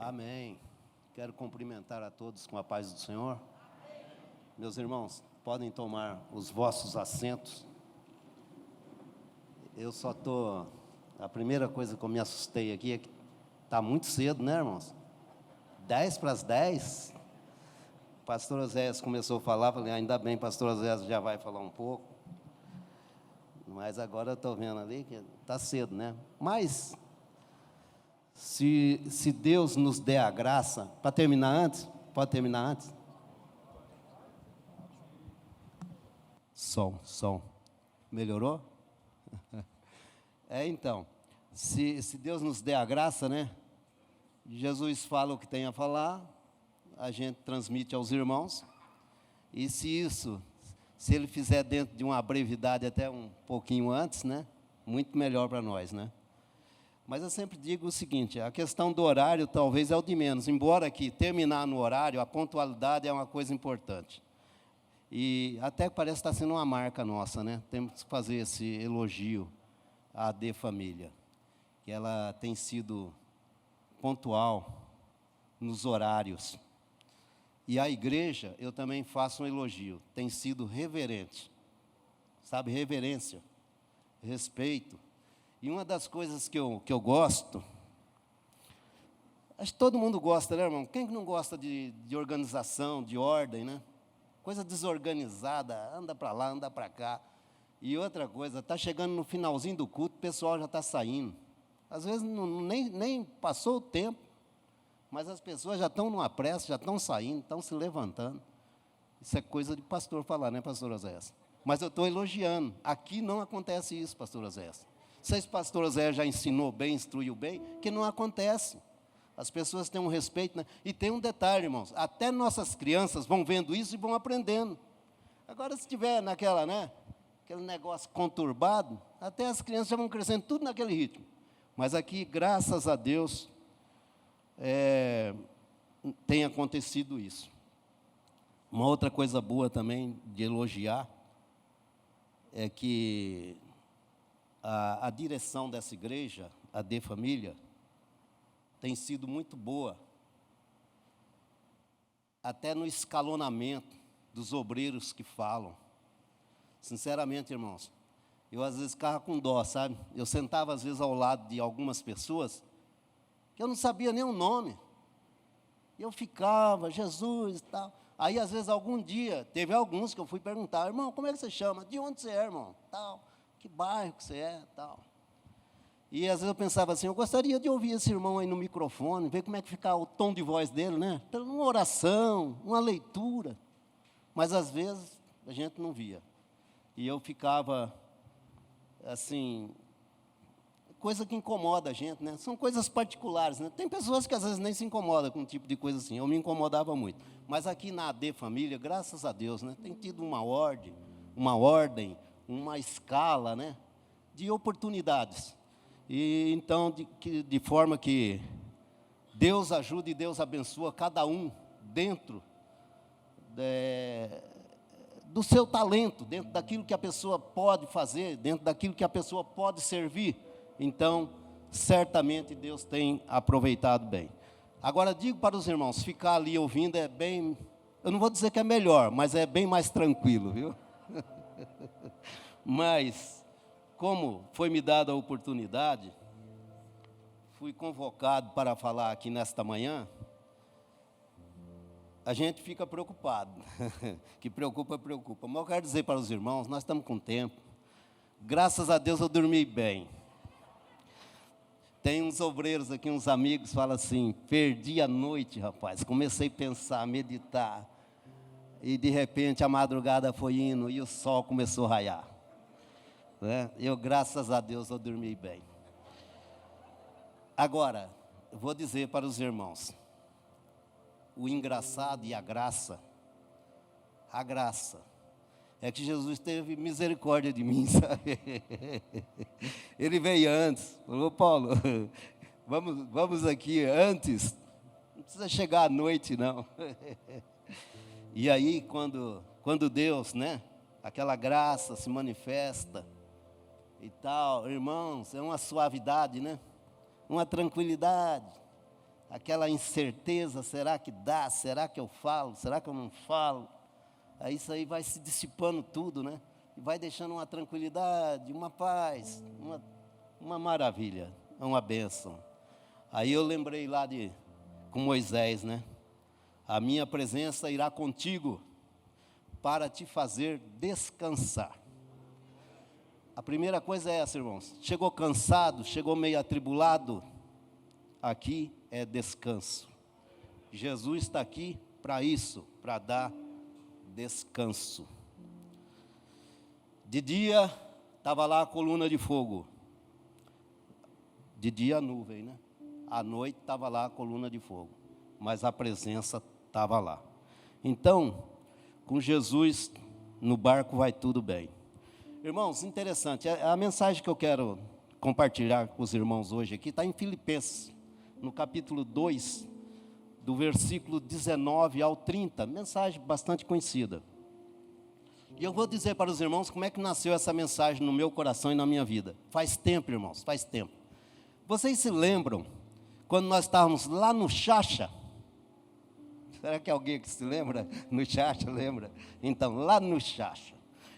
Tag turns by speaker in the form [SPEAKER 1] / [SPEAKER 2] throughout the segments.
[SPEAKER 1] Amém. Quero cumprimentar a todos com a paz do Senhor. Meus irmãos, podem tomar os vossos assentos. Eu só estou... A primeira coisa que eu me assustei aqui é que está muito cedo, né, irmãos? 10 para as 10. O pastor Oséias começou a falar, falei, ainda bem, pastor Oséias já vai falar um pouco. Mas agora eu estou vendo ali que está cedo, né? Mas... Se Deus nos der a graça, para terminar antes, pode terminar antes? Som. Melhorou? Então, se Deus nos der a graça, né? Jesus fala o que tem a falar, a gente transmite aos irmãos, e se ele fizer dentro de uma brevidade até um pouquinho antes, né? Muito melhor para nós, né? Mas eu sempre digo o seguinte, a questão do horário talvez é o de menos, embora que terminar no horário, a pontualidade é uma coisa importante. E até parece estar sendo uma marca nossa, né? Temos que fazer esse elogio à AD Família, que ela tem sido pontual nos horários. E a igreja, eu também faço um elogio, tem sido reverente, sabe, reverência, respeito. E uma das coisas que eu gosto, acho que todo mundo gosta, né, irmão? Quem que não gosta de organização, de ordem, né? Coisa desorganizada, anda para lá, anda para cá. E outra coisa, está chegando no finalzinho do culto, o pessoal já está saindo. Às vezes nem passou o tempo, mas as pessoas já estão numa pressa, já estão saindo, estão se levantando. Isso é coisa de pastor falar, né, pastor Oséias? Mas eu estou elogiando. Aqui não acontece isso, pastor Oséias. Se o pastor Zé já ensinou bem, instruiu bem, que não acontece. As pessoas têm um respeito, né? E tem um detalhe, irmãos, até nossas crianças vão vendo isso e vão aprendendo. Agora, se tiver naquela, né, aquele negócio conturbado, até as crianças já vão crescendo tudo naquele ritmo. Mas aqui, graças a Deus, tem acontecido isso. Uma outra coisa boa também de elogiar é que a direção dessa igreja, a AD Família, tem sido muito boa, até no escalonamento dos obreiros que falam. Sinceramente, irmãos, eu às vezes ficava com dó, sabe? Eu sentava às vezes ao lado de algumas pessoas, que eu não sabia nem o nome. Eu ficava, Jesus e tal. Aí, às vezes, algum dia, teve alguns que eu fui perguntar, irmão, como é que você chama? De onde você é, irmão? Tal. Que bairro que você é, tal. E às vezes eu pensava assim, eu gostaria de ouvir esse irmão aí no microfone, ver como é que fica o tom de voz dele, né? Uma oração, uma leitura. Mas às vezes a gente não via. E eu ficava, assim, coisa que incomoda a gente, né? São coisas particulares, né? Tem pessoas que às vezes nem se incomodam com um tipo de coisa assim. Eu me incomodava muito. Mas aqui na AD Família, graças a Deus, né? Tem tido uma ordem, uma escala, né, de oportunidades. E então, de forma que Deus ajuda e Deus abençoa cada um dentro do seu talento, dentro daquilo que a pessoa pode fazer, dentro daquilo que a pessoa pode servir. Então, certamente Deus tem aproveitado bem. Agora, digo para os irmãos, ficar ali ouvindo é bem, eu não vou dizer que é melhor, mas é bem mais tranquilo, viu? Mas, como foi me dada a oportunidade, fui convocado para falar aqui nesta manhã, a gente fica preocupado, que preocupa. Mas eu quero dizer para os irmãos, nós estamos com tempo, graças a Deus eu dormi bem. Tem uns obreiros aqui, uns amigos, falam assim, perdi a noite, rapaz, comecei a pensar, a meditar, e de repente a madrugada foi indo e o sol começou a raiar. Né? Eu, graças a Deus, eu dormi bem. Agora, eu vou dizer para os irmãos, o engraçado e a graça é que Jesus teve misericórdia de mim, sabe? Ele veio antes, falou, Paulo, vamos aqui antes, não precisa chegar à noite, não. E aí, quando Deus, né, aquela graça se manifesta e tal, irmãos, é uma suavidade, né? Uma tranquilidade. aquela incerteza, será que dá, será que eu falo, será que eu não falo? Aí isso aí vai se dissipando tudo, né? E vai deixando uma tranquilidade, uma paz, uma maravilha, uma bênção. Aí eu lembrei lá com Moisés, né? A minha presença irá contigo para te fazer descansar. A primeira coisa é essa, irmãos. Chegou cansado, chegou meio atribulado, aqui é descanso. Jesus está aqui para isso, para dar descanso. De dia, estava lá a coluna de fogo. De dia a nuvem, né? À noite estava lá a coluna de fogo. Mas a presença estava lá. Então, com Jesus no barco vai tudo bem. Irmãos, interessante, a mensagem que eu quero compartilhar com os irmãos hoje aqui está em Filipenses, no capítulo 2, do versículo 19 ao 30, mensagem bastante conhecida. E eu vou dizer para os irmãos como é que nasceu essa mensagem no meu coração e na minha vida. Faz tempo, irmãos, faz tempo. Vocês se lembram, quando nós estávamos lá no Xaxa? Será que alguém que se lembra? No Xaxa, lembra? Então, lá no Xaxa.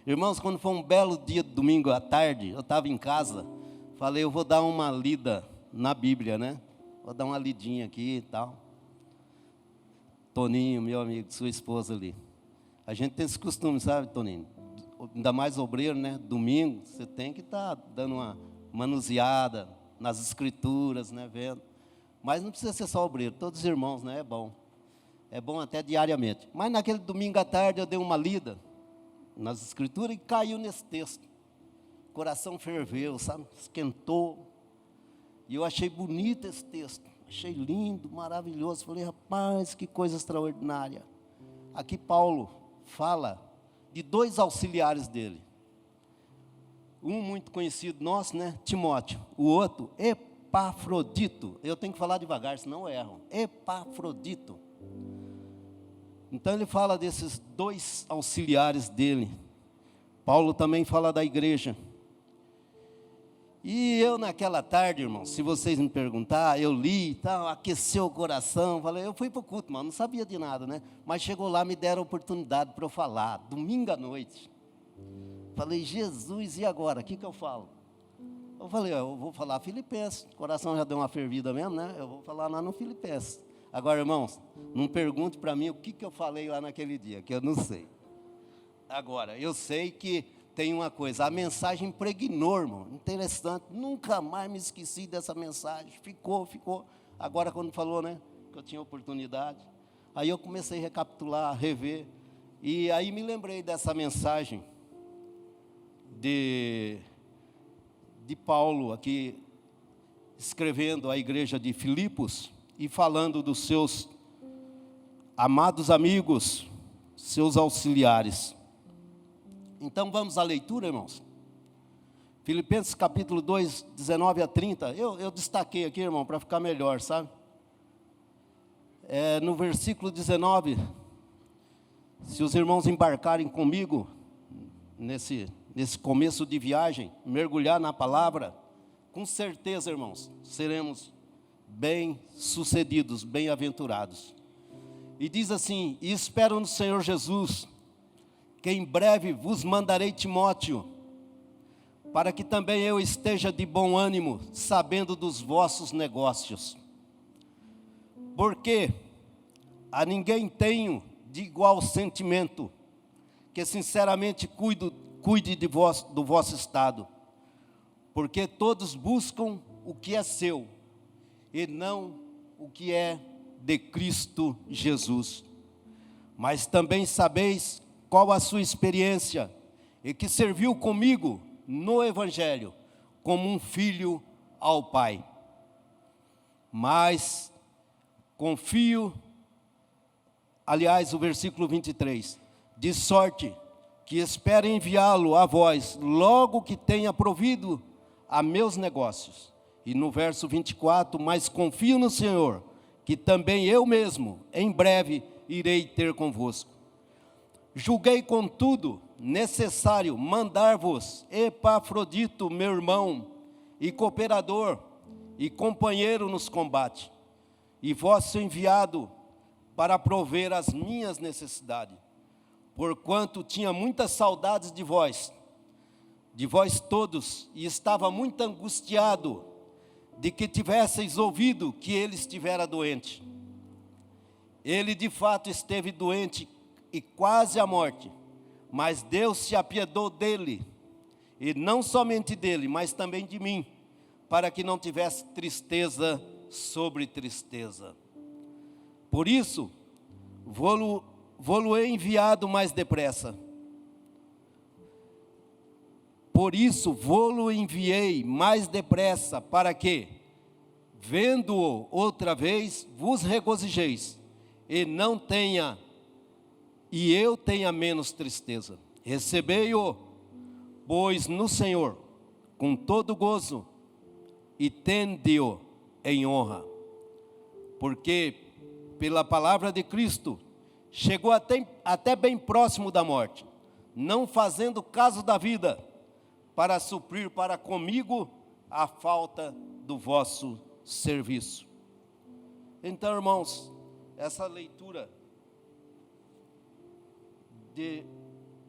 [SPEAKER 1] Irmãos, quando foi um belo dia de domingo à tarde, eu estava em casa, falei, eu vou dar uma lida na Bíblia, né? Vou dar uma lidinha aqui e tal. Toninho, meu amigo, sua esposa ali. A gente tem esse costume, sabe, Toninho? Ainda mais obreiro, né? Domingo, você tem que estar dando uma manuseada nas escrituras, né? Vendo. Mas não precisa ser só obreiro, todos os irmãos, né? É bom. É bom até diariamente. Mas naquele domingo à tarde eu dei uma lida nas escrituras e caiu nesse texto. O coração ferveu, sabe? Esquentou. E eu achei bonito esse texto. Achei lindo, maravilhoso. Falei, rapaz, que coisa extraordinária. Aqui Paulo fala de dois auxiliares dele. Um muito conhecido nosso, né? Timóteo. O outro, Epafrodito. Eu tenho que falar devagar, senão eu erro. Epafrodito. Então ele fala desses dois auxiliares dele. Paulo também fala da igreja. E eu naquela tarde, irmão, se vocês me perguntar, eu li e tal, aqueceu o coração, falei, eu fui para o culto, mano, não sabia de nada, né? Mas chegou lá, me deram a oportunidade para eu falar, domingo à noite. Falei, Jesus, e agora? O que eu falo? Eu falei, eu vou falar Filipenses, o coração já deu uma fervida mesmo, né? Eu vou falar lá no Filipenses. Agora, irmãos, não pergunte para mim o que eu falei lá naquele dia, que eu não sei. Agora, eu sei que tem uma coisa, a mensagem impregnou, irmão, interessante, nunca mais me esqueci dessa mensagem, ficou. Agora, quando falou, né, que eu tinha oportunidade, aí eu comecei a recapitular, a rever, e aí me lembrei dessa mensagem de Paulo, aqui, escrevendo à igreja de Filipos, e falando dos seus amados amigos, seus auxiliares. Então vamos à leitura, irmãos. Filipenses capítulo 2, 19 a 30. Eu destaquei aqui, irmão, para ficar melhor, sabe? No versículo 19, se os irmãos embarcarem comigo nesse começo de viagem, mergulhar na palavra, com certeza, irmãos, seremos bem-sucedidos, bem-aventurados. E diz assim, e espero no Senhor Jesus, que em breve vos mandarei Timóteo, para que também eu esteja de bom ânimo, sabendo dos vossos negócios. Porque a ninguém tenho de igual sentimento, que sinceramente cuide do vosso estado, porque todos buscam o que é seu, e não o que é de Cristo Jesus. Mas também sabeis qual a sua experiência, e que serviu comigo no Evangelho, como um filho ao Pai. Mas confio, aliás, o versículo 23, de sorte que espero enviá-lo a vós, logo que tenha provido a meus negócios. E no verso 24, mas confio no Senhor, que também eu mesmo, em breve, irei ter convosco. Julguei, contudo, necessário mandar-vos Epafrodito, meu irmão, e cooperador, e companheiro nos combates, e vosso enviado para prover as minhas necessidades, porquanto tinha muitas saudades de vós todos, e estava muito angustiado de que tivesseis ouvido que ele estivera doente. Ele de fato esteve doente e quase à morte, mas Deus se apiedou dele, e não somente dele, mas também de mim, para que não tivesse tristeza sobre tristeza. Por isso, vou-lo enviado mais depressa. Por isso, vou-lo enviei mais depressa, para que, vendo-o outra vez, vos regozijeis, e eu tenha menos tristeza. Recebei-o, pois, no Senhor, com todo gozo, e tende-o em honra, porque pela palavra de Cristo chegou até bem próximo da morte, não fazendo caso da vida, para suprir para comigo a falta do vosso serviço. Então, irmãos, essa leitura que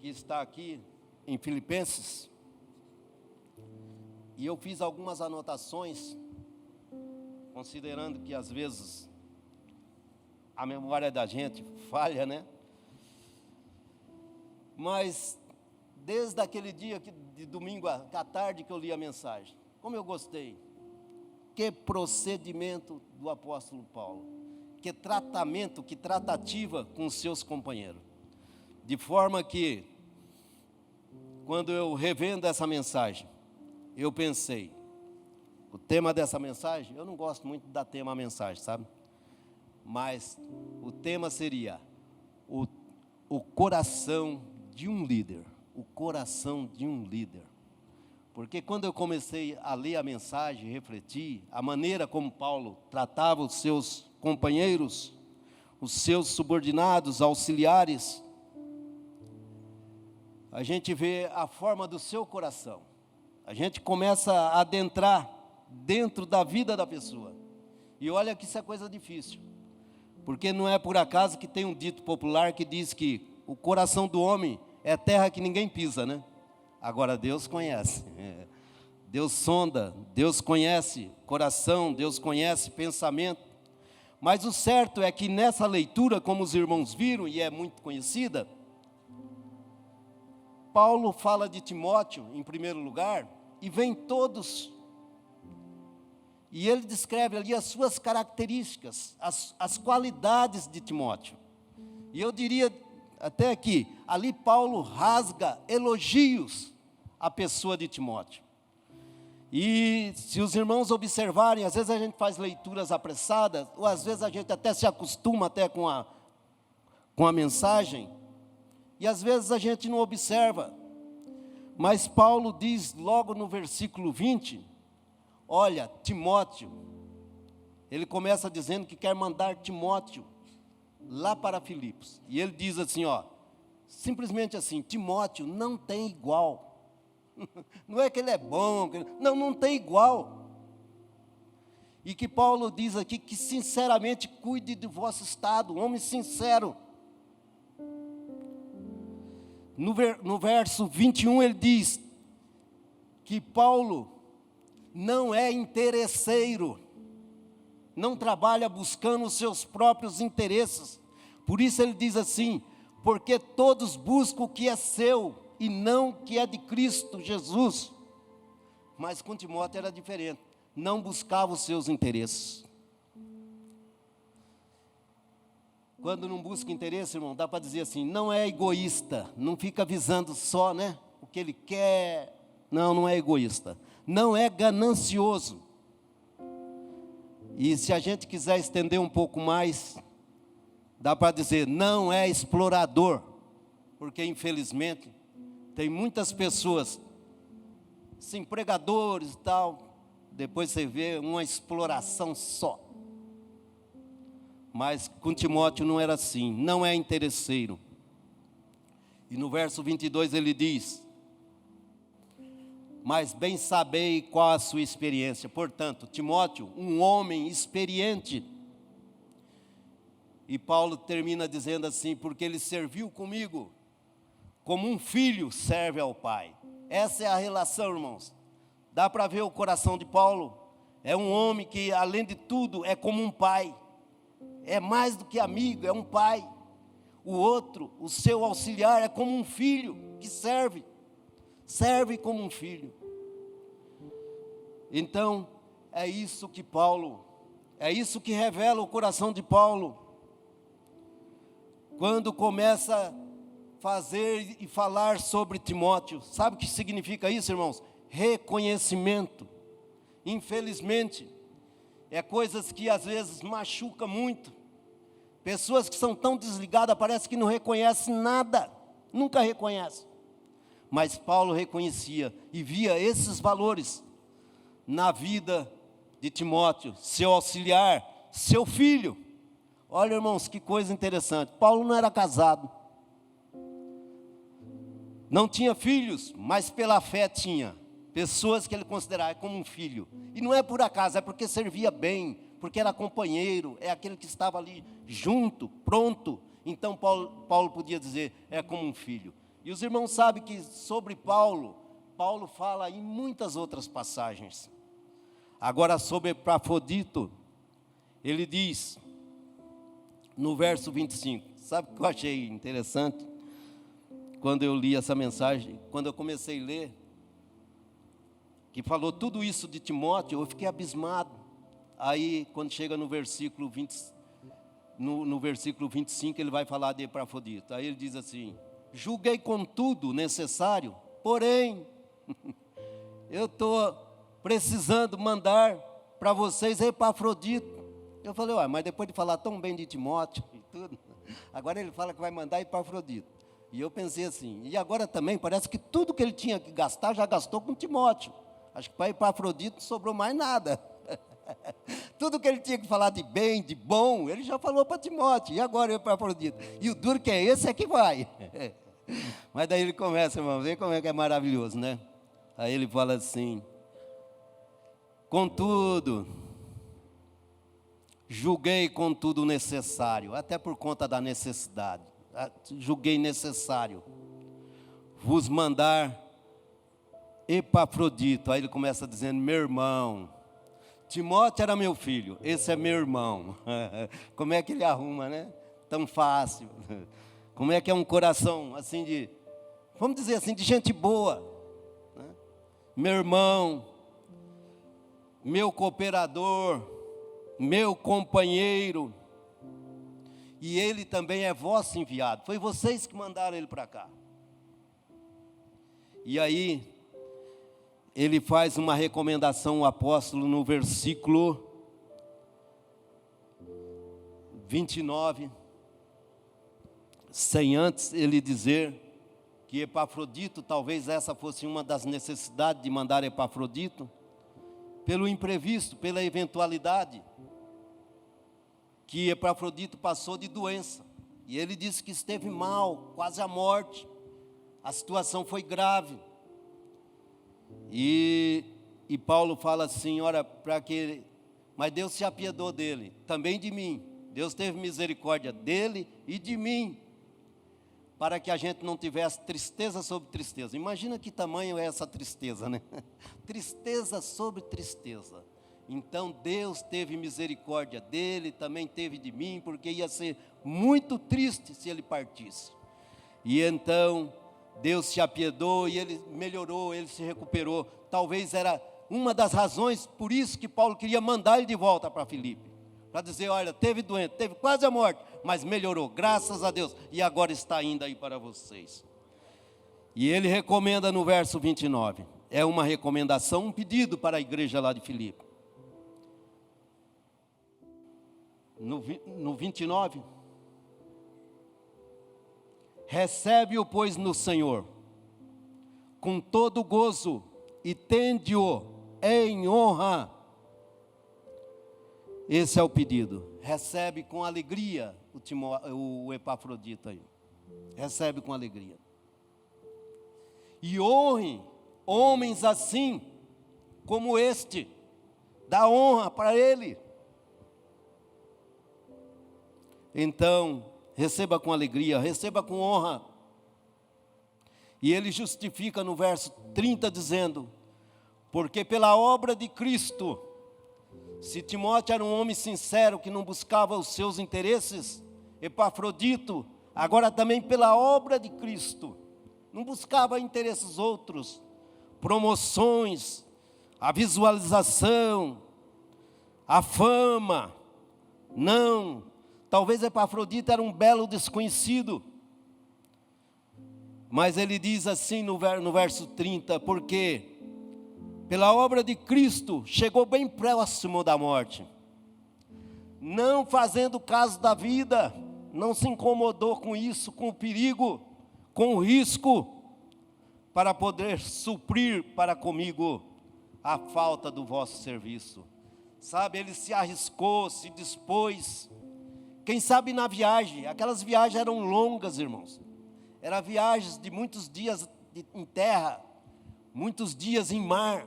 [SPEAKER 1] está aqui em Filipenses, e eu fiz algumas anotações, considerando que às vezes a memória da gente falha, né? Mas desde aquele dia, de domingo à tarde, que eu li a mensagem, como eu gostei. Que procedimento do apóstolo Paulo. Que tratamento, que tratativa com os seus companheiros. De forma que, quando eu revendo essa mensagem, eu pensei, o tema dessa mensagem, eu não gosto muito de dar tema à mensagem, sabe? Mas o tema seria o coração de um líder. O coração de um líder. Porque quando eu comecei a ler a mensagem, refletir, a maneira como Paulo tratava os seus companheiros, os seus subordinados, auxiliares, a gente vê a forma do seu coração. A gente começa a adentrar dentro da vida da pessoa. E olha que isso é coisa difícil. Porque não é por acaso que tem um dito popular que diz que o coração do homem é terra que ninguém pisa, né? Agora Deus conhece. Deus sonda, Deus conhece coração, Deus conhece pensamento. Mas o certo é que nessa leitura, como os irmãos viram, e é muito conhecida, Paulo fala de Timóteo, em primeiro lugar, e vem todos. E ele descreve ali as suas características, as qualidades de Timóteo. E eu diria até que ali Paulo rasga elogios à pessoa de Timóteo. E se os irmãos observarem, às vezes a gente faz leituras apressadas, ou às vezes a gente até se acostuma até com a mensagem, e às vezes a gente não observa. Mas Paulo diz logo no versículo 20, olha, Timóteo, ele começa dizendo que quer mandar Timóteo lá para Filipos. E ele diz assim, ó, simplesmente assim, Timóteo não tem igual. Não é que ele é bom, não tem igual. E que Paulo diz aqui que sinceramente cuide do vosso estado, um homem sincero. No verso 21 ele diz que Paulo não é interesseiro, não trabalha buscando os seus próprios interesses. Por isso ele diz assim, porque todos buscam o que é seu e não o que é de Cristo Jesus. Mas com Timóteo era diferente, não buscava os seus interesses. Quando não busca interesse, irmão, dá para dizer assim, não é egoísta, não fica visando só, né, o que ele quer. Não é egoísta, não é ganancioso. E se a gente quiser estender um pouco mais, dá para dizer, não é explorador, porque infelizmente tem muitas pessoas, assim, pregadores e tal, depois você vê uma exploração só. Mas com Timóteo não era assim, não é interesseiro. E no verso 22 ele diz, mas bem sabei qual a sua experiência. Portanto, Timóteo, um homem experiente, E Paulo termina dizendo assim: porque ele serviu comigo como um filho serve ao pai. Essa é a relação, irmãos. Dá para ver o coração de Paulo. É um homem que, além de tudo, é como um pai. É mais do que amigo, é um pai. O outro, o seu auxiliar, é como um filho que serve. Serve como um filho. Então, é isso que revela o coração de Paulo. Quando começa a fazer e falar sobre Timóteo. Sabe o que significa isso, irmãos? Reconhecimento. Infelizmente, é coisas que às vezes machucam muito. Pessoas que são tão desligadas, parece que não reconhecem nada, nunca reconhecem. Mas Paulo reconhecia e via esses valores na vida de Timóteo, seu auxiliar, seu filho. Olha, irmãos, que coisa interessante. Paulo não era casado, não tinha filhos, mas pela fé tinha pessoas que ele considerava como um filho. E não é por acaso, é porque servia bem, porque era companheiro, é aquele que estava ali junto, pronto. Então Paulo podia dizer, é como um filho. E os irmãos sabem que sobre Paulo fala em muitas outras passagens. Agora sobre Epafrodito, ele diz, no verso 25, sabe o que eu achei interessante? Quando eu li essa mensagem, quando eu comecei a ler, que falou tudo isso de Timóteo, eu fiquei abismado. Aí, quando chega no versículo 25, ele vai falar de Epafrodito. Aí ele diz assim, julguei contudo necessário, porém, eu estou precisando mandar para vocês Epafrodito. Eu falei, mas depois de falar tão bem de Timóteo e tudo, agora ele fala que vai mandar Epafrodito. E eu pensei assim, e agora também parece que tudo que ele tinha que gastar, já gastou com Timóteo. Acho que para Epafrodito não sobrou mais nada. Tudo que ele tinha que falar de bem, de bom, ele já falou para Timóteo. E agora Epafrodito? E o duro que é esse é que vai. Mas daí ele começa, irmão, vê como é que é maravilhoso, né? Aí ele fala assim, contudo, julguei contudo necessário, até por conta da necessidade, julguei necessário vos mandar Epafrodito. Aí ele começa dizendo, meu irmão. Timóteo era meu filho, esse é meu irmão. Como é que ele arruma, né? Tão fácil. Como é que é um coração assim de, vamos dizer assim, de gente boa, né? Meu irmão, meu cooperador, meu companheiro, e ele também é vosso enviado. Foi vocês que mandaram ele para cá. E aí ele faz uma recomendação, o apóstolo, no versículo 29, sem antes ele dizer que Epafrodito, talvez essa fosse uma das necessidades de mandar Epafrodito, pelo imprevisto, pela eventualidade, que Epafrodito passou de doença, e ele disse que esteve mal, quase à morte, a situação foi grave. E Paulo fala assim, mas Deus se apiedou dele, também de mim. Deus teve misericórdia dele e de mim, para que a gente não tivesse tristeza sobre tristeza. Imagina que tamanho é essa tristeza, né? Tristeza sobre tristeza. Então Deus teve misericórdia dele, também teve de mim, porque ia ser muito triste se ele partisse. E então Deus se apiedou e ele melhorou, ele se recuperou. Talvez era uma das razões, por isso que Paulo queria mandar ele de volta para Filipe. Para dizer, olha, teve doente, teve quase a morte, mas melhorou, graças a Deus. E agora está indo aí para vocês. E ele recomenda no verso 29. É uma recomendação, um pedido para a igreja lá de Filipe. No 29. Recebe-o, pois, no Senhor, com todo gozo, e tende-o em honra. Esse é o pedido. Recebe com alegria o Epafrodito aí. Recebe com alegria. E honre homens assim, como este. Dá honra para ele. Então, receba com alegria, receba com honra. E ele justifica no verso 30 dizendo: porque pela obra de Cristo, se Timóteo era um homem sincero que não buscava os seus interesses, Epafrodito, agora também pela obra de Cristo, não buscava interesses outros, promoções, a visualização, a fama, não. Talvez Epafrodito era um belo desconhecido, mas ele diz assim no verso 30, porque pela obra de Cristo chegou bem próximo da morte, não fazendo caso da vida, não se incomodou com isso, com o perigo, com o risco, para poder suprir para comigo a falta do vosso serviço. Sabe, ele se arriscou, se dispôs. Quem sabe na viagem, aquelas viagens eram longas, irmãos. Eram viagens de muitos dias em terra, muitos dias em mar.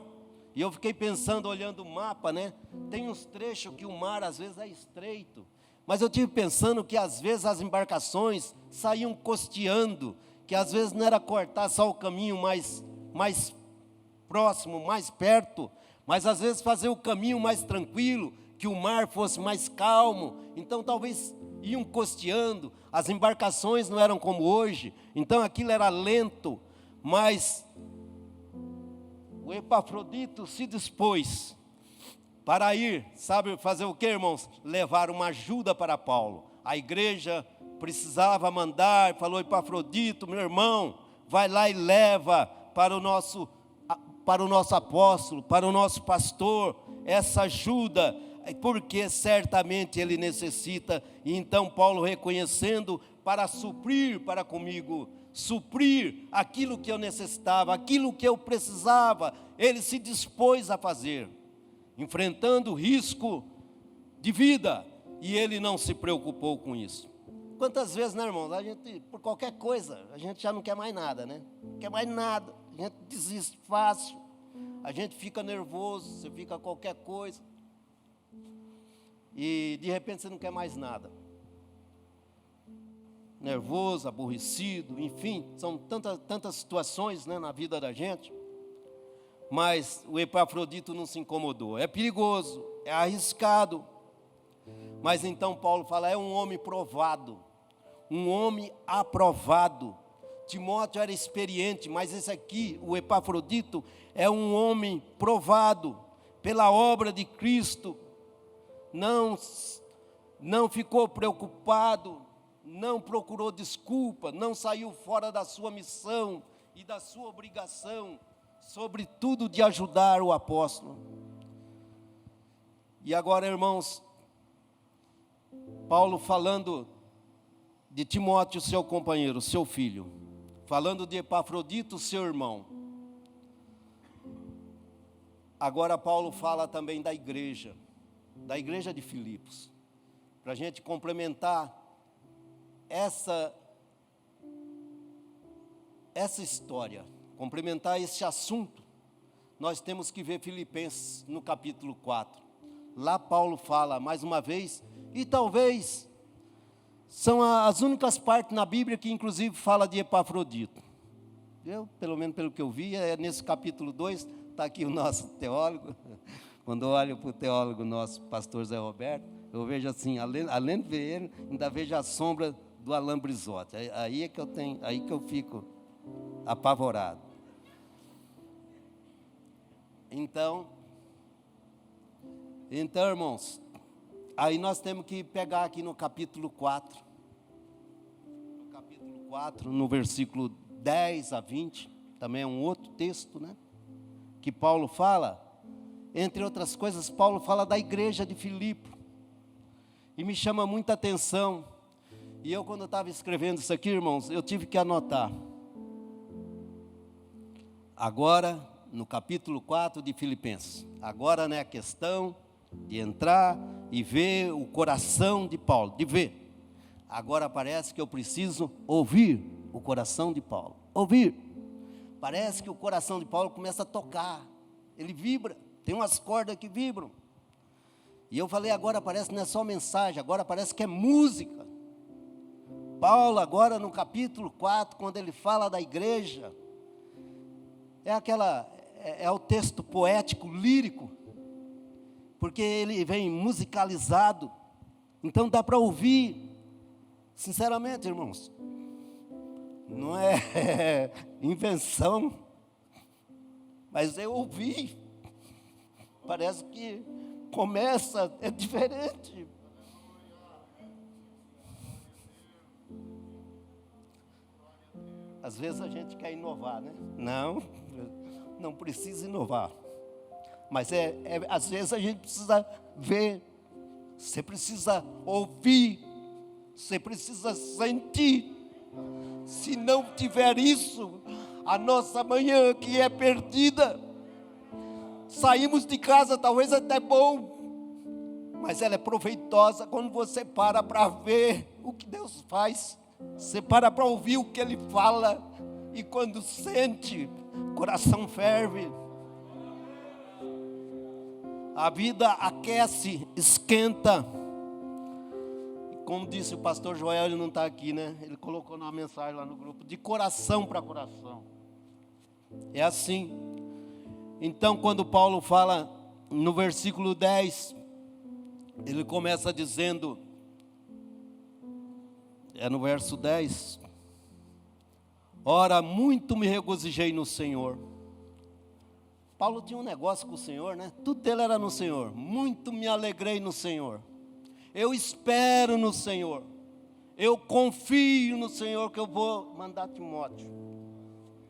[SPEAKER 1] E eu fiquei pensando, olhando o mapa, né? Tem uns trechos que o mar às vezes é estreito. Mas eu tive pensando que às vezes as embarcações saíam costeando, que às vezes não era cortar só o caminho mais próximo, mais perto, mas às vezes fazer o caminho mais tranquilo, que o mar fosse mais calmo. Então talvez iam costeando, as embarcações não eram como hoje, então aquilo era lento, mas o Epafrodito se dispôs para ir, sabe fazer o que, irmãos? Levar uma ajuda para Paulo. A igreja precisava mandar, falou: Epafrodito, meu irmão, vai lá e leva para o nosso apóstolo, para o nosso pastor, essa ajuda, porque certamente ele necessita. E então Paulo, reconhecendo, para suprir para comigo, suprir aquilo que eu necessitava, aquilo que eu precisava, ele se dispôs a fazer, enfrentando o risco de vida, e ele não se preocupou com isso. Quantas vezes, né, irmãos, a gente, por qualquer coisa, a gente já não quer mais nada, né? Não quer mais nada, a gente desiste fácil, a gente fica nervoso, você fica qualquer coisa, e de repente você não quer mais nada. Nervoso, aborrecido, enfim, são tantas situações, né, na vida da gente. Mas o Epafrodito não se incomodou. É perigoso, é arriscado. Mas então Paulo fala: é um homem provado, um homem aprovado. Timóteo era experiente, mas esse aqui, o Epafrodito, é um homem provado pela obra de Cristo. Não ficou preocupado, não procurou desculpa, não saiu fora da sua missão e da sua obrigação, sobretudo de ajudar o apóstolo. E agora, irmãos, Paulo falando de Timóteo, seu companheiro, seu filho, falando de Epafrodito, seu irmão. Agora Paulo fala também da igreja de Filipos, para a gente complementar essa história, complementar esse assunto. Nós temos que ver Filipenses no capítulo 4. Lá Paulo fala mais uma vez, e talvez são as únicas partes na Bíblia que inclusive fala de Epafrodito. Pelo menos pelo que eu vi, é nesse capítulo 2, está aqui o nosso teólogo. Quando eu olho para o teólogo nosso, pastor Zé Roberto, eu vejo assim, além de ver ele, ainda vejo a sombra do Alain Brizotti. Aí que eu fico apavorado. Então, irmãos, aí nós temos que pegar aqui no capítulo 4. No capítulo 4, no versículo 10 a 20, também é um outro texto, né? Que Paulo fala, entre outras coisas, Paulo fala da igreja de Filipe. E me chama muita atenção. E eu, quando eu estava escrevendo isso aqui, irmãos, eu tive que anotar. Agora, no capítulo 4 de Filipenses. Agora, né, a questão de entrar e ver o coração de Paulo, de ver. Agora parece que eu preciso ouvir o coração de Paulo. Ouvir. Parece que o coração de Paulo começa a tocar. Ele vibra. Tem umas cordas que vibram. E eu falei, agora parece que não é só mensagem, agora parece que é música. Paulo, agora no capítulo 4, quando ele fala da igreja, é o texto poético, lírico, porque ele vem musicalizado, então dá para ouvir, sinceramente, irmãos, não é invenção, mas eu ouvi, parece que começa, é diferente. Às vezes a gente quer inovar, né? Não precisa inovar. Mas às vezes a gente precisa ver, você precisa ouvir, você precisa sentir. Se não tiver isso, a nossa manhã que é perdida, saímos de casa talvez até bom, mas ela é proveitosa quando você para ver o que Deus faz. Você para ouvir o que Ele fala, e quando sente, o coração ferve. A vida aquece, esquenta. E como disse o pastor Joel, ele não está aqui, né? Ele colocou uma mensagem lá no grupo, de coração para coração. É assim. Então, quando Paulo fala no versículo 10, ele começa dizendo, no verso 10, ora, muito me regozijei no Senhor. Paulo tinha um negócio com o Senhor, né? Tudo dele era no Senhor. Muito me alegrei no Senhor. Eu espero no Senhor. Eu confio no Senhor que eu vou mandar Timóteo.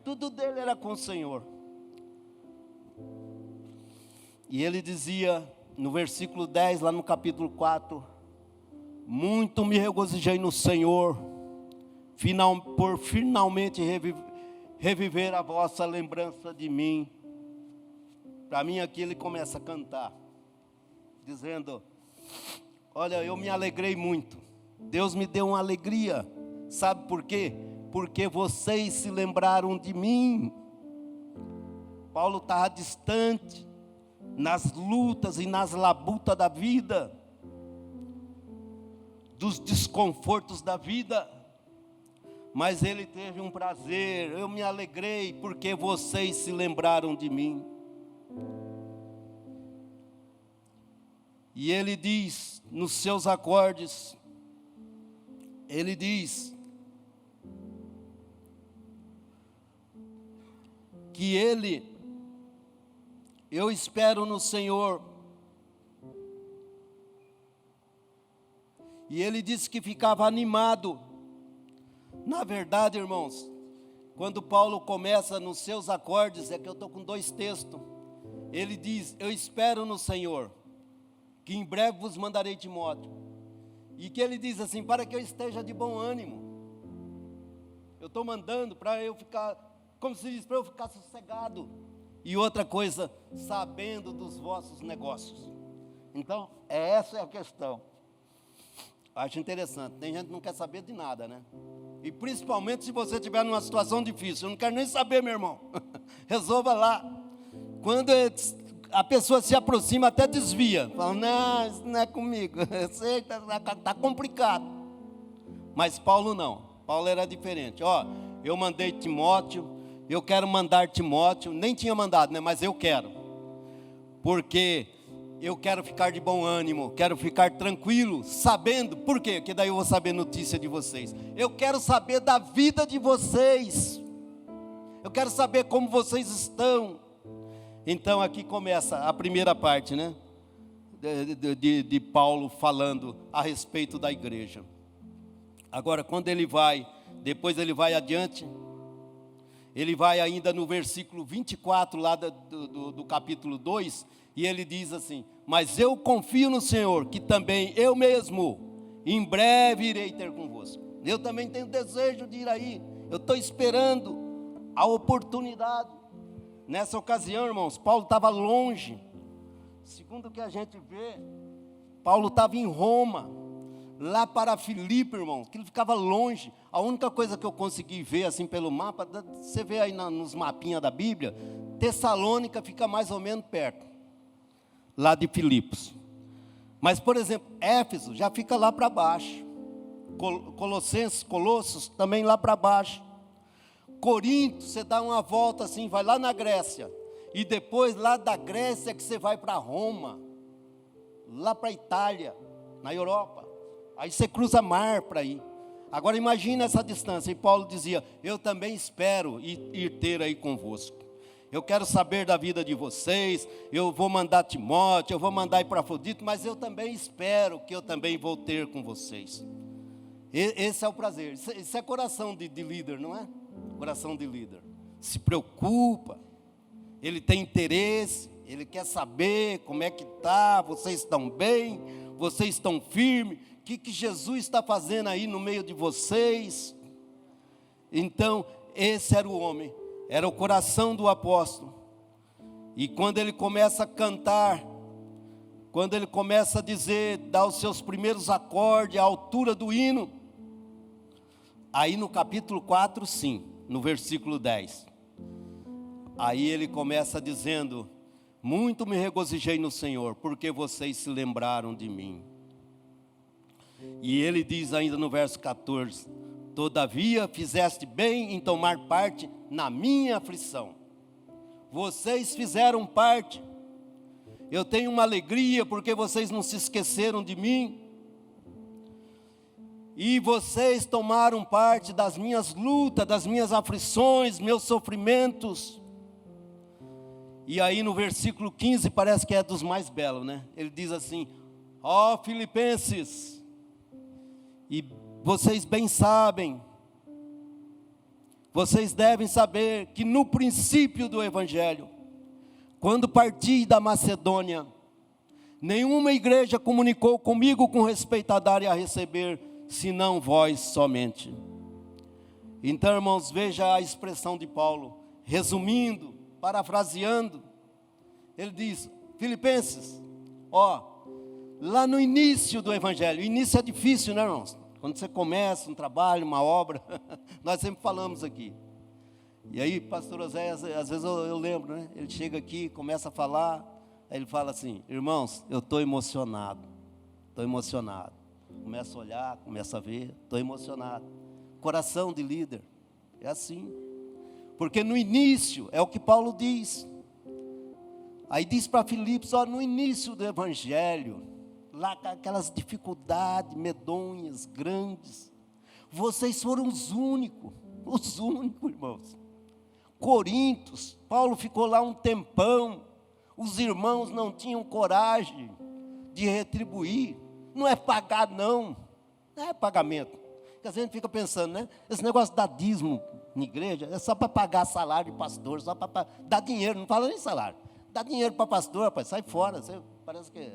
[SPEAKER 1] Tudo dele era com o Senhor. E ele dizia, no versículo 10, lá no capítulo 4, muito me regozijei no Senhor, por finalmente reviver a vossa lembrança de mim. Para mim aqui ele começa a cantar, dizendo, olha, eu me alegrei muito, Deus me deu uma alegria, sabe por quê? Porque vocês se lembraram de mim. Paulo estava distante, nas lutas e nas labutas da vida, dos desconfortos da vida, mas ele teve um prazer, eu me alegrei porque vocês se lembraram de mim. E ele diz, nos seus acordes, ele diz, que eu espero no Senhor. E ele disse que ficava animado. Na verdade, irmãos, quando Paulo começa nos seus acordes, é que eu estou com 2 textos. Ele diz, eu espero no Senhor, que em breve vos mandarei Timóteo. E que ele diz assim, para que eu esteja de bom ânimo. Eu estou mandando para eu ficar, como se diz, para eu ficar sossegado. E outra coisa, sabendo dos vossos negócios. Então, essa é a questão. Acho interessante, tem gente que não quer saber de nada, né? E principalmente se você estiver numa situação difícil, eu não quero nem saber, meu irmão. Resolva lá. Quando a pessoa se aproxima, até desvia. Fala, não, isso não é comigo. Eu sei que está complicado. Mas Paulo não. Paulo era diferente. Ó, eu mandei Timóteo, eu quero mandar Timóteo. Nem tinha mandado, né? Mas eu quero. Porque eu quero ficar de bom ânimo, quero ficar tranquilo, sabendo, por quê? Porque daí eu vou saber notícia de vocês. Eu quero saber da vida de vocês. Eu quero saber como vocês estão. Então aqui começa a primeira parte, né? De Paulo falando a respeito da igreja. Agora, quando ele vai, depois ele vai adiante, ele vai ainda no versículo 24 lá do capítulo 2, e ele diz assim, mas eu confio no Senhor, que também eu mesmo, em breve irei ter convosco. Eu também tenho desejo de ir aí, eu estou esperando a oportunidade. Nessa ocasião, irmãos, Paulo estava longe. Segundo o que a gente vê, Paulo estava em Roma, lá para Filipe, irmão, que ele ficava longe. A única coisa que eu consegui ver assim pelo mapa, você vê aí nos mapinhas da Bíblia, Tessalônica fica mais ou menos perto, lá de Filipos. Mas, por exemplo, Éfeso já fica lá para baixo. Colossos, também lá para baixo. Corinto, você dá uma volta assim, vai lá na Grécia. E depois lá da Grécia que você vai para Roma. Lá para a Itália, na Europa. Aí você cruza mar para ir. Agora imagina essa distância. E Paulo dizia, eu também espero ir ter aí convosco. Eu quero saber da vida de vocês, eu vou mandar Timóteo, eu vou mandar Epafrodito, mas eu também espero que eu também vou ter com vocês. Esse é o prazer, isso é coração de líder, não é? Coração de líder. Se preocupa, ele tem interesse, ele quer saber como é que está, vocês estão bem, vocês estão firmes, o que Jesus está fazendo aí no meio de vocês. Então, esse era o homem. Era o coração do apóstolo. E quando ele começa a cantar, quando ele começa a dizer, dar os seus primeiros acordes, a altura do hino, aí no capítulo 4, sim, no versículo 10. Aí ele começa dizendo, muito me regozijei no Senhor, porque vocês se lembraram de mim. E ele diz ainda no verso 14, todavia fizeste bem em tomar parte na minha aflição. Vocês fizeram parte. Eu tenho uma alegria porque vocês não se esqueceram de mim. E vocês tomaram parte das minhas lutas, das minhas aflições, meus sofrimentos. E aí no versículo 15 parece que é dos mais belos, né? Ele diz assim, ó Filipenses, e vocês bem sabem, vocês devem saber que no princípio do Evangelho, quando parti da Macedônia, nenhuma igreja comunicou comigo com respeito a dar e a receber, senão vós somente. Então, irmãos, veja a expressão de Paulo, resumindo, parafraseando, ele diz, Filipenses, ó, lá no início do Evangelho, o início é difícil, né, irmãos? Quando você começa um trabalho, uma obra, nós sempre falamos aqui. E aí, pastor Oséias, às vezes eu lembro, né? Ele chega aqui, começa a falar, aí ele fala assim, irmãos, eu estou emocionado. Começa a olhar, começa a ver, estou emocionado. Coração de líder, é assim. Porque no início, é o que Paulo diz. Aí diz para Filipos, ó, no início do Evangelho, lá com aquelas dificuldades medonhas, grandes, vocês foram os únicos, irmãos. Corintos, Paulo ficou lá um tempão, os irmãos não tinham coragem de retribuir, não é pagar não é pagamento, porque a gente fica pensando, né, esse negócio da dízimo na igreja, é só para pagar salário de pastor, só para dar dinheiro, não fala nem salário, dá dinheiro para pastor, rapaz, sai fora, você, parece que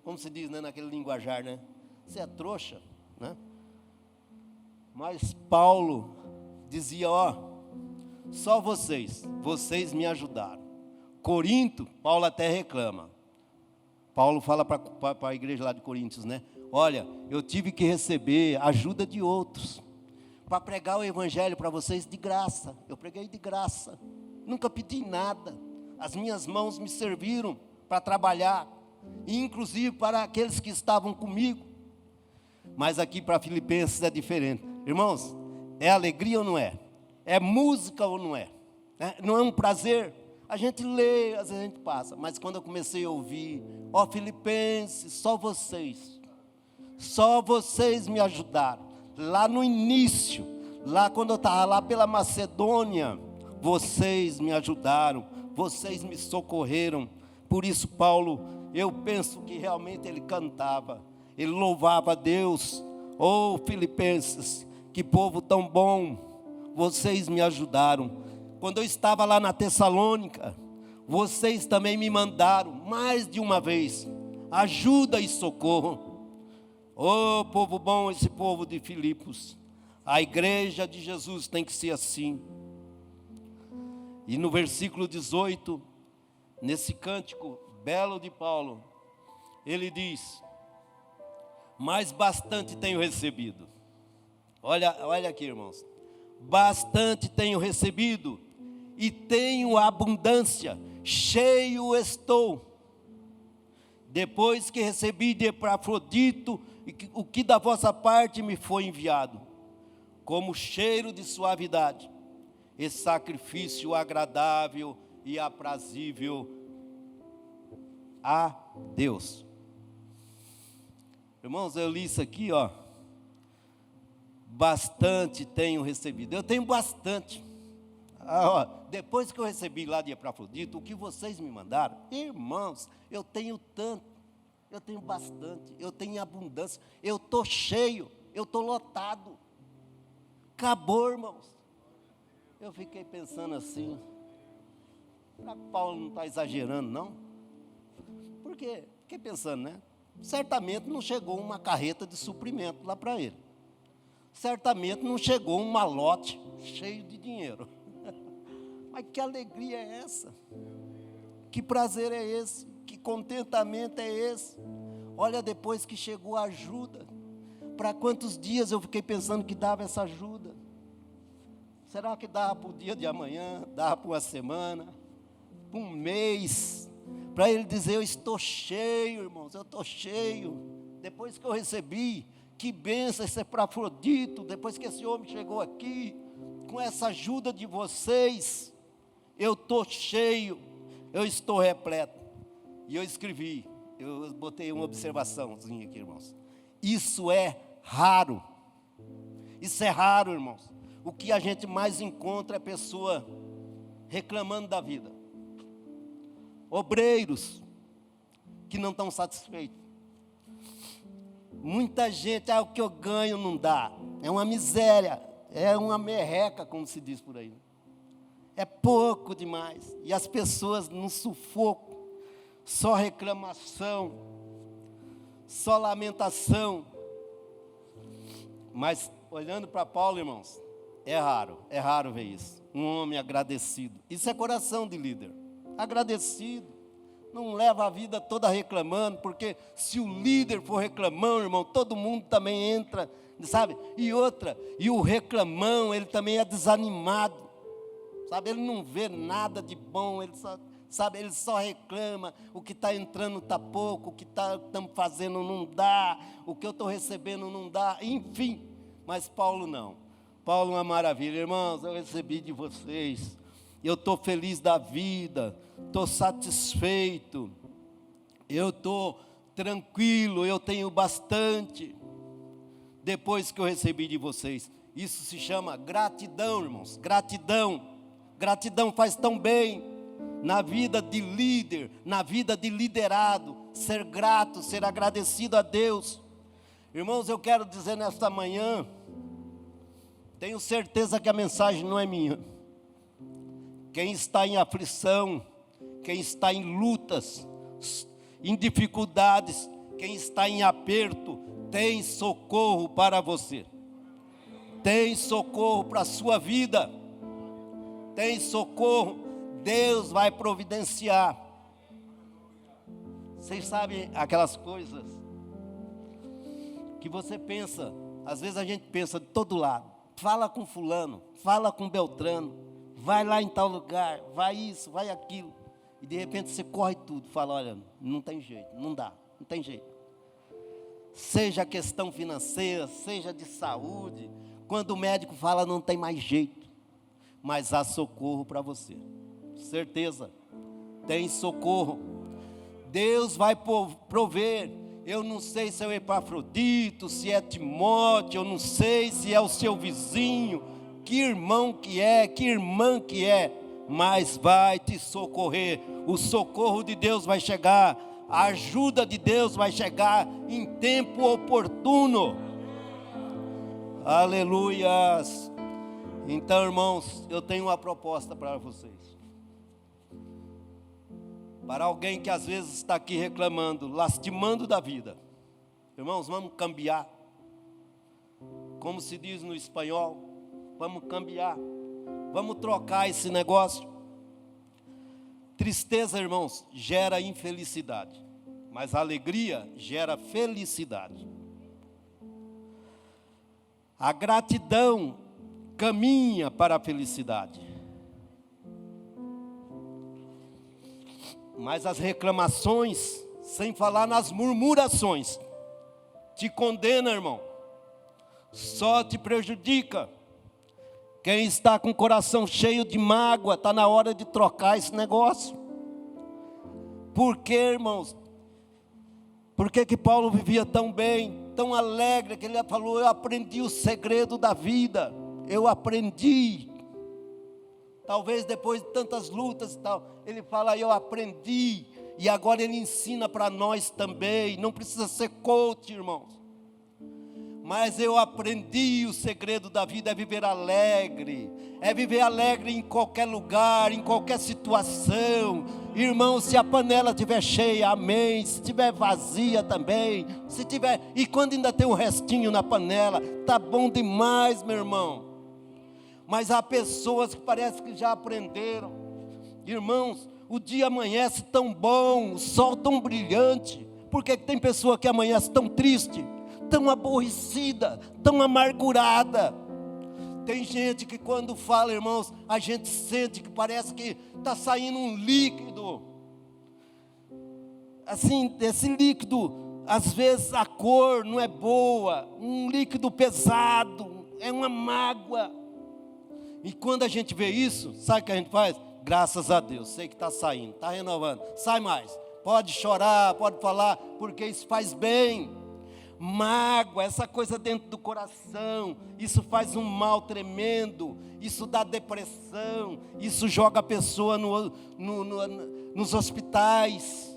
[SPEAKER 1] como se diz, né, naquele linguajar, né? Você é trouxa, né? Mas Paulo dizia, ó, só vocês me ajudaram. Corinto, Paulo até reclama. Paulo fala para a igreja lá de Coríntios, né? Olha, eu tive que receber ajuda de outros para pregar o evangelho para vocês de graça. Eu preguei de graça, nunca pedi nada. As minhas mãos me serviram para trabalhar, e inclusive para aqueles que estavam comigo. Mas aqui para Filipenses é diferente. Irmãos, é alegria ou não é? É música ou não é? Não é um prazer? A gente lê, às vezes a gente passa. Mas quando eu comecei a ouvir, ó Filipenses, só vocês me ajudaram. Lá no início, lá quando eu estava lá pela Macedônia, vocês me ajudaram, vocês me socorreram. Por isso Paulo, eu penso que realmente ele cantava, ele louvava a Deus. Oh Filipenses, que povo tão bom, vocês me ajudaram. Quando eu estava lá na Tessalônica, vocês também me mandaram, mais de uma vez, ajuda e socorro. Oh povo bom, esse povo de Filipos, a igreja de Jesus tem que ser assim. E no versículo 18, nesse cântico belo de Paulo, ele diz, mas bastante tenho recebido. Olha aqui, irmãos, bastante tenho recebido, e tenho abundância, cheio estou. Depois que recebi de Epafrodito e o que da vossa parte me foi enviado, como cheiro de suavidade, esse sacrifício agradável e aprazível a Deus. Irmãos, eu li isso aqui, ó. Bastante tenho recebido. Eu tenho bastante. Depois que eu recebi lá de Epafrodito, o que vocês me mandaram, irmãos, eu tenho tanto, eu tenho bastante, eu tenho abundância, eu estou cheio, eu estou lotado. Acabou, irmãos. Eu fiquei pensando assim, será que Paulo não está exagerando, não? Por quê? Fiquei pensando, né? Certamente não chegou uma carreta de suprimento lá para ele. Certamente não chegou um malote cheio de dinheiro. Mas que alegria é essa? Que prazer é esse? Que contentamento é esse? Olha, depois que chegou a ajuda, para quantos dias eu fiquei pensando que dava essa ajuda? Será que dava para o dia de amanhã? Dava para uma semana? Para um mês? Para ele dizer, eu estou cheio, irmãos, eu estou cheio. Depois que eu recebi, que bênção esse Epafrodito, depois que esse homem chegou aqui, com essa ajuda de vocês, eu estou cheio, eu estou repleto. E eu escrevi, eu botei uma observaçãozinha aqui, irmãos. Isso é raro. Isso é raro, irmãos. O que a gente mais encontra é pessoa reclamando da vida. Obreiros que não estão satisfeitos. Muita gente, o que eu ganho não dá. É uma miséria, é uma merreca, como se diz por aí. É pouco demais. E as pessoas num sufoco, só reclamação, só lamentação. Mas, olhando para Paulo, irmãos, é raro ver isso. Um homem agradecido. Isso é coração de líder. Agradecido. Não leva a vida toda reclamando, porque se o líder for reclamão, irmão, todo mundo também entra, sabe? E outra, e o reclamão, ele também é desanimado, sabe? Ele não vê nada de bom, ele só reclama, o que está entrando está pouco, o que estamos fazendo não dá, o que eu estou recebendo não dá, enfim. Mas Paulo não. Paulo é uma maravilha, irmãos, eu recebi de vocês. Eu estou feliz da vida, estou satisfeito, eu estou tranquilo, eu tenho bastante, depois que eu recebi de vocês. Isso se chama gratidão, irmãos, gratidão. Gratidão faz tão bem na vida de líder, na vida de liderado, ser grato, ser agradecido a Deus. Irmãos, eu quero dizer nesta manhã, tenho certeza que a mensagem não é minha. Quem está em aflição, quem está em lutas, em dificuldades, quem está em aperto, tem socorro para você. Tem socorro para a sua vida. Tem socorro, Deus vai providenciar. Vocês sabem aquelas coisas que você pensa, às vezes a gente pensa de todo lado. Fala com fulano, fala com Beltrano. Vai lá em tal lugar, vai isso, vai aquilo. E de repente você corre tudo, fala, olha, não tem jeito, não dá, não tem jeito. Seja questão financeira, seja de saúde, quando o médico fala não tem mais jeito, mas há socorro para você. Certeza, tem socorro. Deus vai prover. Eu não sei se é o Epafrodito, se é Timóteo, eu não sei se é o seu vizinho, que irmão que é, que irmã que é, mas vai te socorrer. O socorro de Deus vai chegar, a ajuda de Deus vai chegar em tempo oportuno. Aleluias. Então, irmãos, eu tenho uma proposta para vocês. Para alguém que às vezes está aqui reclamando, lastimando da vida. Irmãos, vamos cambiar. Como se diz no espanhol, vamos cambiar, vamos trocar esse negócio. Tristeza, irmãos, gera infelicidade, mas alegria gera felicidade. A gratidão caminha para a felicidade, mas as reclamações, sem falar nas murmurações, te condena, irmão. Só te prejudica. Quem está com o coração cheio de mágoa, está na hora de trocar esse negócio. Por quê, irmãos? Por que Paulo vivia tão bem, tão alegre, que ele falou, eu aprendi o segredo da vida. Eu aprendi. Talvez depois de tantas lutas e tal, ele fala, eu aprendi. E agora ele ensina para nós também. Não precisa ser coach, irmãos. Mas eu aprendi o segredo da vida é viver alegre. É viver alegre em qualquer lugar, em qualquer situação. Irmão, se a panela estiver cheia, amém. Se estiver vazia também. Se tiver, e quando ainda tem um restinho na panela, tá bom demais, meu irmão. Mas há pessoas que parece que já aprenderam. Irmãos, o dia amanhece tão bom, o sol tão brilhante. Por que tem pessoa que amanhece tão triste? Tão aborrecida, tão amargurada. Tem gente que quando fala, irmãos, a gente sente que parece que está saindo um líquido. Assim, esse líquido, às vezes a cor não é boa, um líquido pesado, é uma mágoa. E quando a gente vê isso, sabe o que a gente faz? Graças a Deus, sei que está saindo, está renovando, sai mais. Pode chorar, pode falar, porque isso faz bem. Mágoa, essa coisa dentro do coração, isso faz um mal tremendo, isso dá depressão, isso joga a pessoa nos hospitais.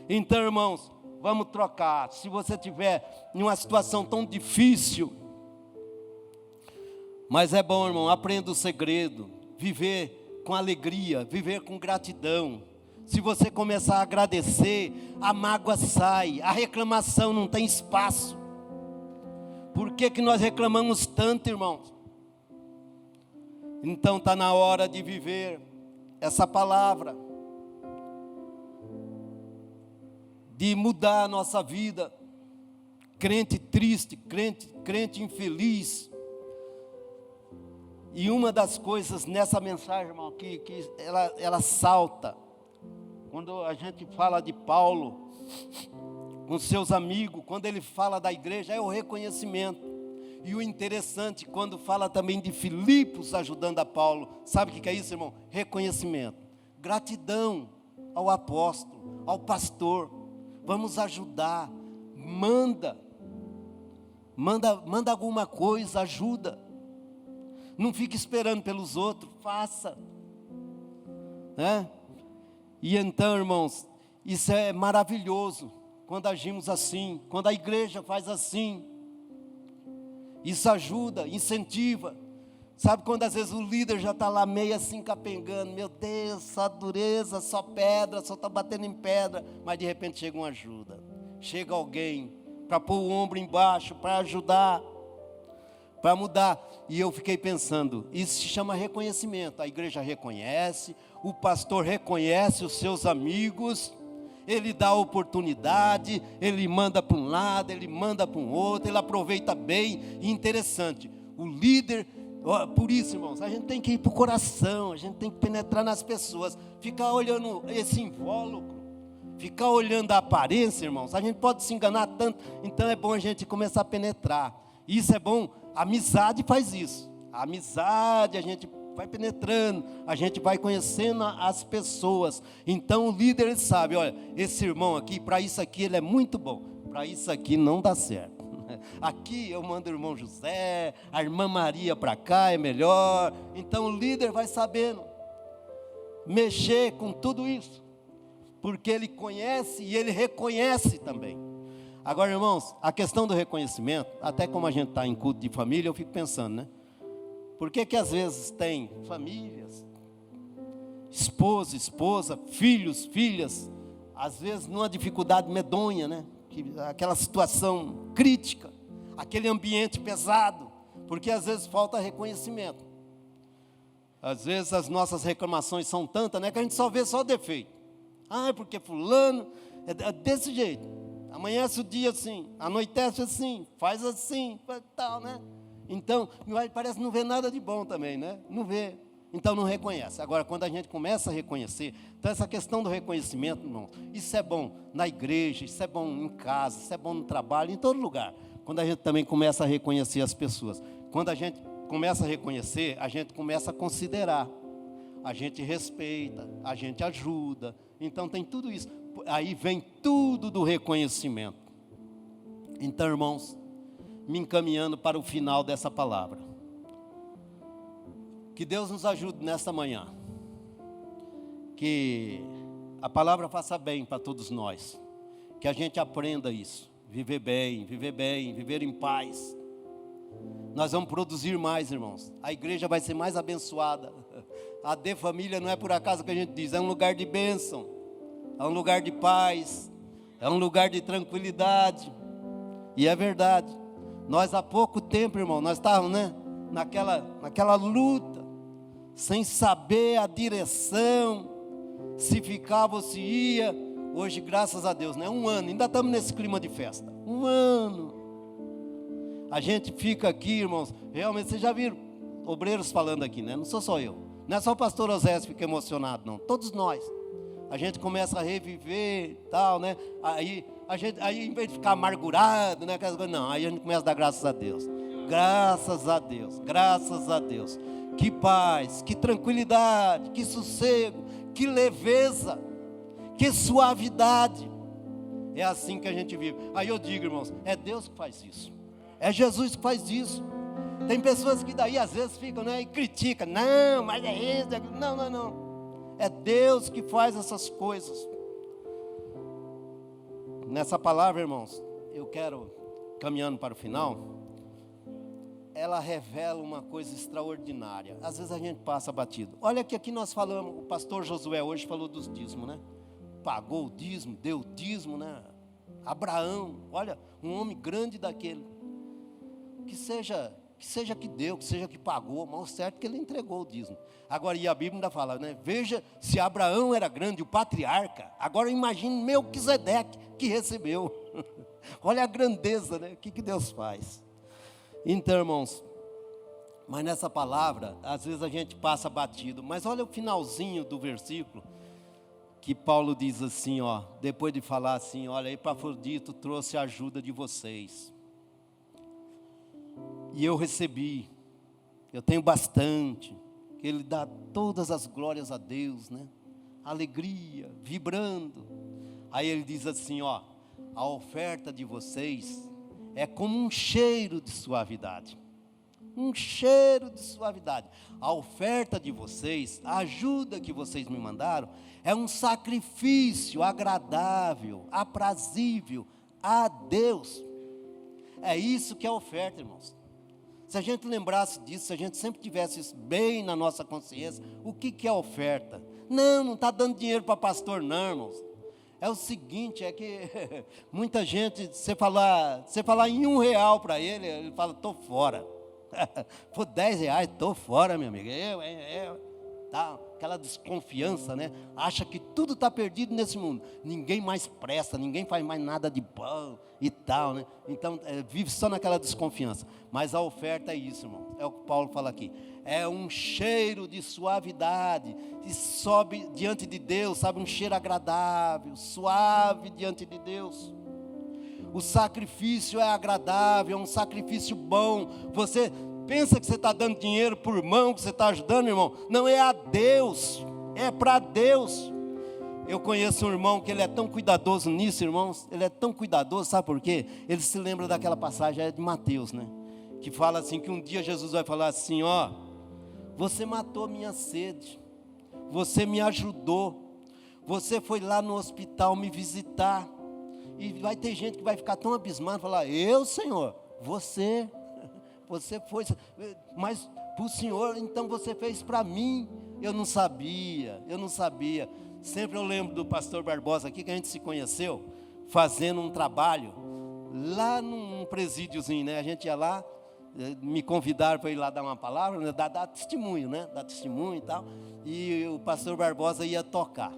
[SPEAKER 1] Então, irmãos, vamos trocar. Se você tiver em uma situação tão difícil, mas é bom, irmão, aprenda o segredo, viver com alegria, viver com gratidão. Se você começar a agradecer, a mágoa sai, a reclamação não tem espaço. Por que nós reclamamos tanto, irmãos? Então está na hora de viver essa palavra, de mudar a nossa vida. Crente triste, crente infeliz. E uma das coisas nessa mensagem, irmão, que ela salta. Quando a gente fala de Paulo, com seus amigos, quando ele fala da igreja, é o reconhecimento. E o interessante, quando fala também de Filipos ajudando a Paulo, sabe o que é isso, irmão? Reconhecimento, gratidão ao apóstolo, ao pastor. Vamos ajudar, manda alguma coisa, ajuda. Não fique esperando pelos outros, faça, né? E então, irmãos, isso é maravilhoso, quando agimos assim, quando a igreja faz assim, isso ajuda, incentiva. Sabe quando às vezes o líder já está lá meio assim capengando, meu Deus, só dureza, só pedra, só está batendo em pedra, mas de repente chega uma ajuda, chega alguém para pôr o ombro embaixo, para ajudar, para mudar. E eu fiquei pensando, isso se chama reconhecimento. A igreja reconhece, o pastor reconhece os seus amigos, ele dá oportunidade, ele manda para um lado, ele manda para um outro, ele aproveita bem. E interessante, o líder, por isso, irmãos, a gente tem que ir para o coração, a gente tem que penetrar nas pessoas, ficar olhando esse invólucro, ficar olhando a aparência, irmãos, a gente pode se enganar tanto. Então é bom a gente começar a penetrar. Isso é bom. A amizade faz isso. A amizade, a gente vai penetrando, a gente vai conhecendo as pessoas. Então o líder, ele sabe, olha, esse irmão aqui, para isso aqui ele é muito bom, para isso aqui não dá certo. Aqui eu mando o irmão José, a irmã Maria para cá é melhor. Então o líder vai sabendo mexer com tudo isso, porque ele conhece e ele reconhece também. Agora, irmãos, a questão do reconhecimento, até como a gente está em culto de família, eu fico pensando, né? Por que às vezes tem famílias, esposa, filhos, filhas, às vezes numa dificuldade medonha, né? Aquela situação crítica, aquele ambiente pesado, porque às vezes falta reconhecimento. Às vezes as nossas reclamações são tantas, né, que a gente só vê só defeito. Ah, é porque fulano é desse jeito. Amanhece o dia assim, anoitece assim, faz assim, tal, né? Então, parece não vê nada de bom também, né? Não vê. Então não reconhece. Agora, quando a gente começa a reconhecer, então essa questão do reconhecimento, irmão, isso é bom na igreja, isso é bom em casa, isso é bom no trabalho, em todo lugar. Quando a gente também começa a reconhecer as pessoas. Quando a gente começa a reconhecer, a gente começa a considerar. A gente respeita, a gente ajuda. Então tem tudo isso. Aí vem tudo do reconhecimento. Então, irmãos, me encaminhando para o final dessa palavra. Que Deus nos ajude nesta manhã. Que a palavra faça bem para todos nós. Que a gente aprenda isso. Viver bem, viver em paz. Nós vamos produzir mais, irmãos. A igreja vai ser mais abençoada. A de família não é por acaso que a gente diz. É um lugar de bênção. É um lugar de paz. É um lugar de tranquilidade. E é verdade. Nós há pouco tempo, irmão, nós estávamos, né, naquela luta. Sem saber a direção, se ficava ou se ia. Hoje, graças a Deus, né? 1 ano, ainda estamos nesse clima de festa. 1 ano. A gente fica aqui, irmãos, realmente, vocês já viram obreiros falando aqui, né? Não sou só eu. Não é só o pastor Osés que fica emocionado, não. Todos nós. A gente começa a reviver e tal, né? Aí, em vez de ficar amargurado, né? Não, aí a gente começa a dar graças a Deus. Graças a Deus, graças a Deus. Que paz, que tranquilidade, que sossego, que leveza, que suavidade. É assim que a gente vive. Aí eu digo, irmãos, é Deus que faz isso. É Jesus que faz isso. Tem pessoas que daí às vezes ficam, né, e criticam. Não, mas é isso, é aquilo. Não. É Deus que faz essas coisas. Nessa palavra, irmãos, eu quero, caminhando para o final, ela revela uma coisa extraordinária. Às vezes a gente passa batido. Olha que aqui nós falamos, o pastor Josué hoje falou dos dízimos, né? Pagou o dízimo, deu o dízimo, né? Abraão, olha, um homem grande daquele. Que seja que deu, que seja que pagou, mas o certo é que ele entregou o dízimo. Agora, e a Bíblia ainda fala, né? Veja se Abraão era grande, o patriarca. Agora imagine Melquisedeque que recebeu. Olha a grandeza, né? O que Deus faz. Então, irmãos, mas nessa palavra, às vezes a gente passa batido, mas olha o finalzinho do versículo, que Paulo diz assim, ó, depois de falar assim, olha, Epafrodito trouxe a ajuda de vocês, e eu recebi, eu tenho bastante, que ele dá todas as glórias a Deus, né, alegria, vibrando, aí ele diz assim, ó, a oferta de vocês é como um cheiro de suavidade. Um cheiro de suavidade. A oferta de vocês, a ajuda que vocês me mandaram, é um sacrifício agradável, aprazível a Deus. É isso que é oferta, irmãos. Se a gente lembrasse disso, se a gente sempre tivesse isso bem na nossa consciência, o que é oferta? Não está dando dinheiro para pastor, não, irmãos. É o seguinte, é que muita gente, você falar em R$1 para ele, ele fala, estou fora. Por R$10, estou fora, meu amigo. Tá, aquela desconfiança, né? Acha que tudo está perdido nesse mundo. Ninguém mais presta, ninguém faz mais nada de bom e tal, né? Então, vive só naquela desconfiança. Mas a oferta é isso, irmão. É o que Paulo fala aqui. É um cheiro de suavidade, que sobe diante de Deus, sabe? Um cheiro agradável, suave diante de Deus. O sacrifício é agradável, é um sacrifício bom. Você pensa que você está dando dinheiro por irmão, que você está ajudando, irmão. Não, é a Deus, é para Deus. Eu conheço um irmão que ele é tão cuidadoso nisso, irmãos. Ele é tão cuidadoso, sabe por quê? Ele se lembra daquela passagem, é de Mateus, né? Que fala assim, que um dia Jesus vai falar assim, ó, você matou minha sede, você me ajudou, você foi lá no hospital me visitar, e vai ter gente que vai ficar tão abismado, falar, eu, Senhor, você foi, mas para o Senhor, então você fez para mim, eu não sabia, sempre eu lembro do pastor Barbosa aqui, que a gente se conheceu, fazendo um trabalho, lá num presídiozinho, né, a gente ia lá, me convidaram para ir lá dar uma palavra, né, dar testemunho, né, dar testemunho e tal, e o pastor Barbosa ia tocar,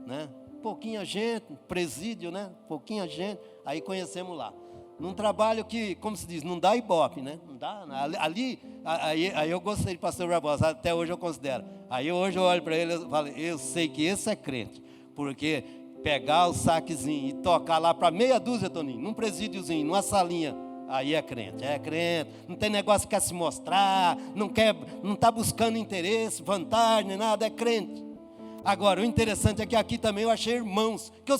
[SPEAKER 1] né, pouquinha gente, presídio, né, pouquinha gente, aí conhecemos lá, num trabalho que, como se diz, não dá ibope, né? Não dá, aí eu gostei de pastor Barbosa, até hoje eu considero. Aí hoje eu olho para ele e falo, eu sei que esse é crente, porque pegar o saquezinho e tocar lá para meia dúzia, Toninho, num presídiozinho, numa salinha, aí é crente, não tem negócio que quer se mostrar, não está buscando interesse, vantagem, nem nada, é crente. Agora, o interessante é que aqui também eu achei irmãos, que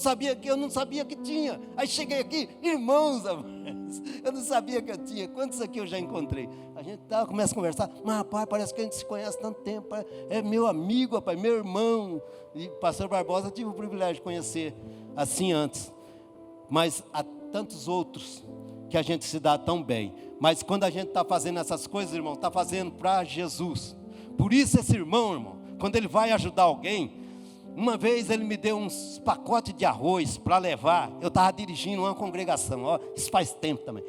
[SPEAKER 1] eu não sabia que tinha. Aí cheguei aqui, irmãos, eu não sabia que eu tinha. Quantos aqui eu já encontrei? A gente começa a conversar, mas rapaz, parece que a gente se conhece há tanto tempo, é meu amigo, rapaz, meu irmão. E pastor Barbosa, eu tive o privilégio de conhecer assim antes. Mas há tantos outros que a gente se dá tão bem. Mas quando a gente está fazendo essas coisas, irmão, está fazendo para Jesus. Por isso esse irmão, quando ele vai ajudar alguém, uma vez ele me deu uns pacotes de arroz para levar. Eu estava dirigindo uma congregação, isso faz tempo também.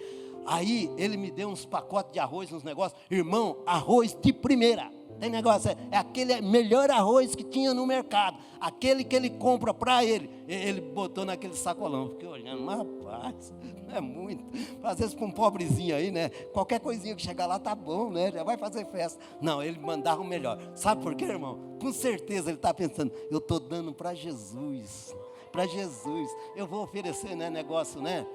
[SPEAKER 1] Aí ele me deu uns pacotes de arroz, uns negócios. Irmão, arroz de primeira. Tem negócio, é aquele melhor arroz que tinha no mercado. Aquele que ele compra para ele. Ele botou naquele sacolão. Fiquei olhando, mas rapaz, não é muito. Às vezes para um pobrezinho aí, né? Qualquer coisinha que chegar lá tá bom, né? Já vai fazer festa. Não, ele mandava o melhor. Sabe por quê, irmão? Com certeza ele está pensando, eu estou dando para Jesus. Para Jesus. Eu vou oferecer, né, negócio, né?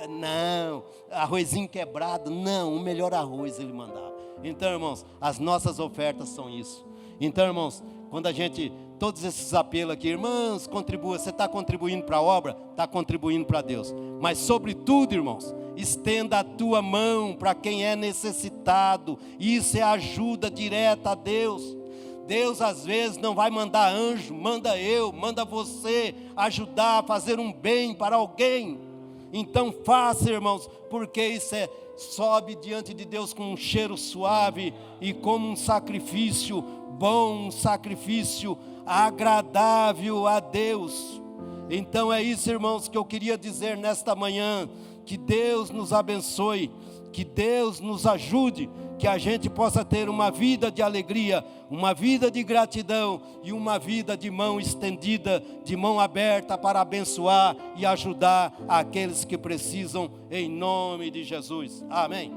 [SPEAKER 1] Não, arrozinho quebrado, não, o melhor arroz ele mandava. Então, irmãos, as nossas ofertas são isso. Então, irmãos, quando a gente, todos esses apelos aqui, irmãos, contribua, você está contribuindo para a obra? Está contribuindo para Deus. Mas, sobretudo, irmãos, estenda a tua mão para quem é necessitado. Isso é ajuda direta a Deus. Deus às vezes não vai mandar anjo, manda você ajudar a fazer um bem para alguém. Então faça, irmãos, porque isso sobe diante de Deus com um cheiro suave e como um sacrifício bom, um sacrifício agradável a Deus. Então é isso, irmãos, que eu queria dizer nesta manhã. Que Deus nos abençoe, que Deus nos ajude, que a gente possa ter uma vida de alegria, uma vida de gratidão e uma vida de mão estendida, de mão aberta para abençoar e ajudar aqueles que precisam, em nome de Jesus. Amém.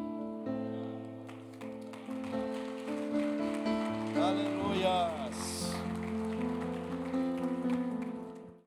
[SPEAKER 1] Aleluia.